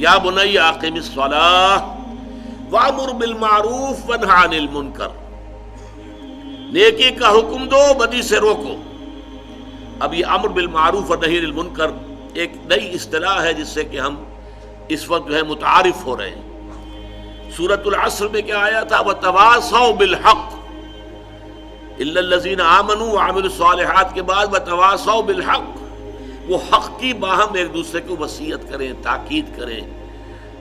یا بنی اقم الصلاۃ وامر بالمعروف وانہ عن المنکر، نیکی کا حکم دو، بدی سے روکو۔ اب یہ امر بالمعروف اور نہی عن المنکر ایک نئی اصطلاح ہے جس سے کہ ہم اس وقت جو ہے متعارف ہو رہے ہیں۔ سورۃ العصر میں کیا آیا تھا؟ وتواصوا بالحق، الا الذین آمنوا وعملوا الصالحات کے بعد وتواصوا بالحق، وہ حق کی باہم ایک دوسرے کو وصیت کریں، تاکید کریں،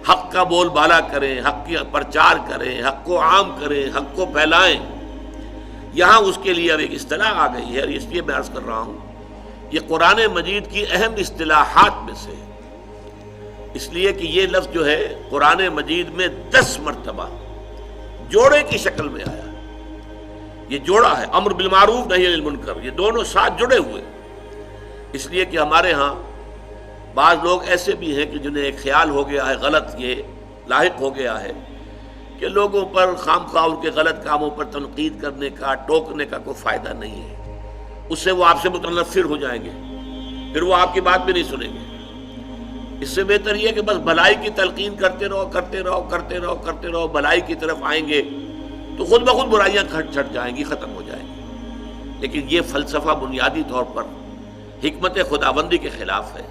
حق کا بول بالا کریں، حق کی پرچار کریں، حق کو عام کریں، حق کو پھیلائیں۔ یہاں اس کے لیے اب ایک اصطلاح آ گئی ہے، اور اس لیے میں عرض کر رہا ہوں یہ قرآن مجید کی اہم اصطلاحات میں سے، اس لیے کہ یہ لفظ جو ہے قرآن مجید میں 10 مرتبہ جوڑے کی شکل میں آیا۔ یہ جوڑا ہے امر بالمعروف نہی عن المنکر، یہ دونوں ساتھ جڑے ہوئے، اس لیے کہ ہمارے ہاں بعض لوگ ایسے بھی ہیں کہ جنہیں ایک خیال ہو گیا ہے، غلط یہ لاحق ہو گیا ہے کہ لوگوں پر خام خواہ ان کے غلط کاموں پر تنقید کرنے کا، ٹوکنے کا کوئی فائدہ نہیں ہے، اس سے وہ آپ سے متنفر ہو جائیں گے، پھر وہ آپ کی بات بھی نہیں سنیں گے۔ اس سے بہتر یہ کہ بس بھلائی کی تلقین کرتے رہو، کرتے رہو، کرتے رہو، کرتے رہو، بھلائی کی طرف آئیں گے تو خود بخود برائیاں چھٹ جائیں گی، ختم ہو جائیں گی۔ لیکن یہ فلسفہ بنیادی طور پر حکمت خداوندی کے خلاف ہے۔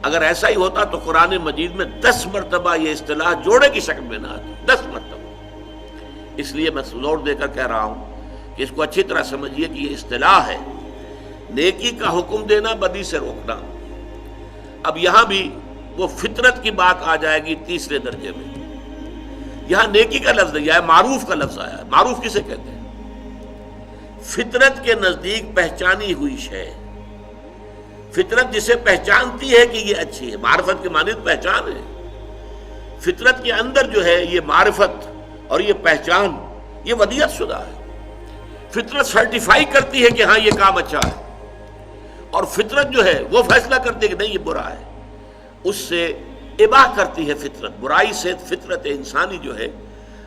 اگر ایسا ہی ہوتا تو قرآن مجید میں 10 مرتبہ یہ اصطلاح جوڑے کی شکل میں نہ آتی، 10 مرتبہ۔ اس لیے میں زور دے کر کہہ رہا ہوں کہ اس کو اچھی طرح سمجھیے کہ یہ اصطلاح ہے نیکی کا حکم دینا، بدی سے روکنا۔ اب یہاں بھی وہ فطرت کی بات آ جائے گی تیسرے درجے میں۔ یہاں نیکی کا لفظ نہیں آیا، معروف کا لفظ آیا۔ معروف کسے کہتے ہیں؟ فطرت کے نزدیک پہچانی ہوئی شے، فطرت جسے پہچانتی ہے کہ یہ اچھی ہے، معرفت کے مانند پہچان ہے۔ فطرت کے اندر جو ہے یہ معرفت اور یہ پہچان، یہ ودیعت شدہ ہے۔ فطرت سرٹیفائی کرتی ہے کہ ہاں یہ کام اچھا ہے، اور فطرت جو ہے وہ فیصلہ کرتی ہے کہ نہیں یہ برا ہے، اس سے اباح کرتی ہے فطرت۔ برائی سے فطرت انسانی جو ہے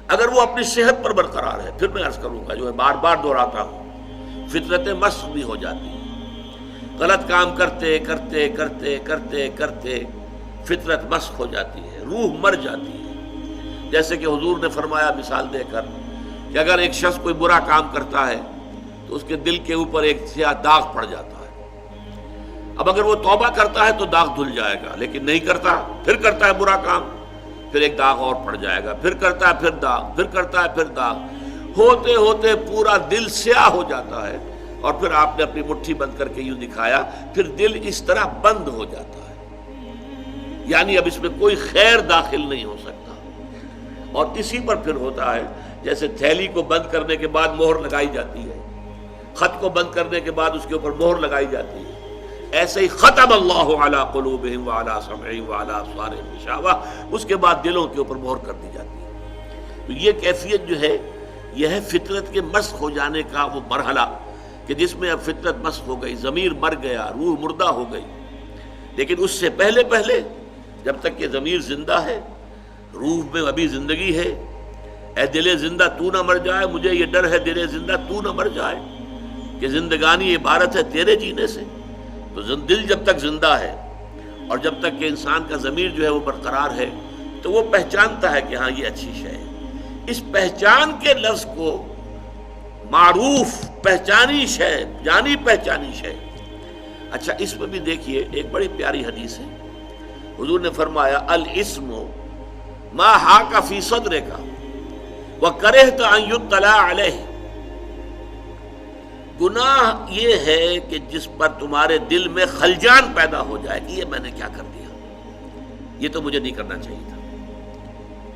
اگر وہ اپنی صحت پر برقرار ہے، پھر میں عرض کروں گا جو ہے بار بار دہراتا ہوں، فطرتیں مسخ بھی ہو جاتی ہیں۔ غلط کام کرتے کرتے کرتے کرتے کرتے فطرت مسخ ہو جاتی ہے، روح مر جاتی ہے۔ جیسے کہ حضور نے فرمایا مثال دے کر کہ اگر ایک شخص کوئی برا کام کرتا ہے تو اس کے دل کے اوپر ایک سیاہ داغ پڑ جاتا ہے۔ اب اگر وہ توبہ کرتا ہے تو داغ دھل جائے گا، لیکن نہیں کرتا، پھر کرتا ہے برا کام، پھر ایک داغ اور پڑ جائے گا، پھر کرتا ہے، پھر داغ، پھر کرتا ہے، پھر داغ، ہوتے ہوتے پورا دل سیاہ ہو جاتا ہے۔ اور پھر آپ نے اپنی مٹھی بند کر کے یوں دکھایا، پھر دل اس طرح بند ہو جاتا ہے، یعنی اب اس میں کوئی خیر داخل نہیں ہو سکتا۔ اور اسی پر پھر ہوتا ہے جیسے تھیلی کو بند کرنے کے بعد مہر لگائی جاتی ہے، خط کو بند کرنے کے بعد اس کے اوپر مہر لگائی جاتی ہے، ایسے ہی ختم اللہ علی قلوبہم وعلی سمعہم وعلی ابصارہم غشاوہ، اس کے بعد دلوں کے اوپر مہر کر دی جاتی ہے۔ تو یہ کیفیت جو ہے یہ ہے فطرت کے مسخ ہو جانے کا وہ مرحلہ، کہ جس میں اب فطرت مسخ ہو گئی، ضمیر مر گیا، روح مردہ ہو گئی۔ لیکن اس سے پہلے پہلے جب تک کہ ضمیر زندہ ہے، روح میں ابھی زندگی ہے، اے دل زندہ تو نہ مر جائے، مجھے یہ ڈر ہے دل زندہ تو نہ مر جائے، کہ زندگانی عبارت ہے تیرے جینے سے۔ تو دل جب تک زندہ ہے اور جب تک کہ انسان کا ضمیر جو ہے وہ برقرار ہے تو وہ پہچانتا ہے کہ ہاں یہ اچھی شے ہے۔ اس پہچان کے لفظ کو معروف، پہچانی شے، جانی پہچانی شے۔ اچھا اس میں بھی دیکھیے ایک بڑی پیاری حدیث ہے، حضور نے فرمایا الاسم ما حاک فی صدرک وکرہت ان یطلع علیہ، گناہ یہ ہے کہ جس پر تمہارے دل میں خلجان پیدا ہو جائے کہ یہ میں نے کیا کر دیا، یہ تو مجھے نہیں کرنا چاہیے تھا۔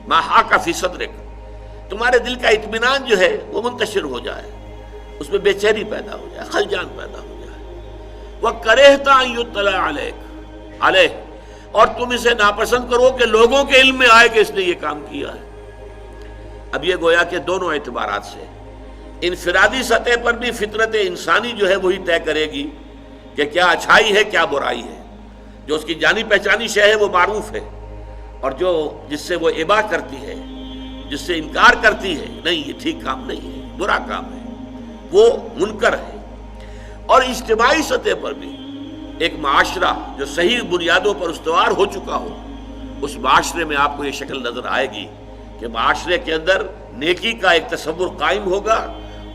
ما حاک فی صدرک، تمہارے دل کا اطمینان جو ہے وہ منتشر ہو جائے، اس میں بے چینی پیدا ہو جائے، خلجان پیدا ہو جائے۔ وَكَرِهْتَ أَن يُطَّلَعَ عَلَيْهِ، اور تم اسے ناپسند کرو کہ لوگوں کے علم میں آئے کہ اس نے یہ کام کیا ہے۔ اب یہ گویا کہ دونوں اعتبارات سے انفرادی سطح پر بھی فطرت انسانی جو ہے وہی طے کرے گی کہ کیا اچھائی ہے کیا برائی ہے۔ جو اس کی جانی پہچانی شے ہے وہ معروف ہے، اور جو جس سے وہ اباح کرتی ہے، جس سے انکار کرتی ہے نہیں یہ ٹھیک کام نہیں ہے، برا کام ہے، وہ منکر ہے۔ اور اجتماعی سطح پر بھی ایک معاشرہ جو صحیح بنیادوں پر استوار ہو چکا ہو، اس معاشرے میں آپ کو یہ شکل نظر آئے گی کہ معاشرے کے اندر نیکی کا ایک تصور قائم ہوگا،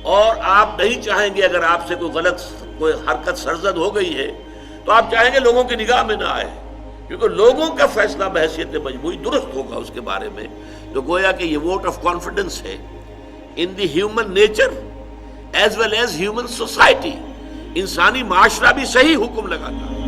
اور آپ نہیں چاہیں گے اگر آپ سے کوئی حرکت سرزد ہو گئی ہے تو آپ چاہیں گے لوگوں کی نگاہ میں نہ آئے، کیونکہ لوگوں کا فیصلہ بحیثیت مجموعی درست ہوگا اس کے بارے میں. تو گویا کہ یہ ووٹ آف کانفیڈنس ہے in the human nature as well as human society. انسانی معاشرہ بھی صحیح حکم لگاتا ہے.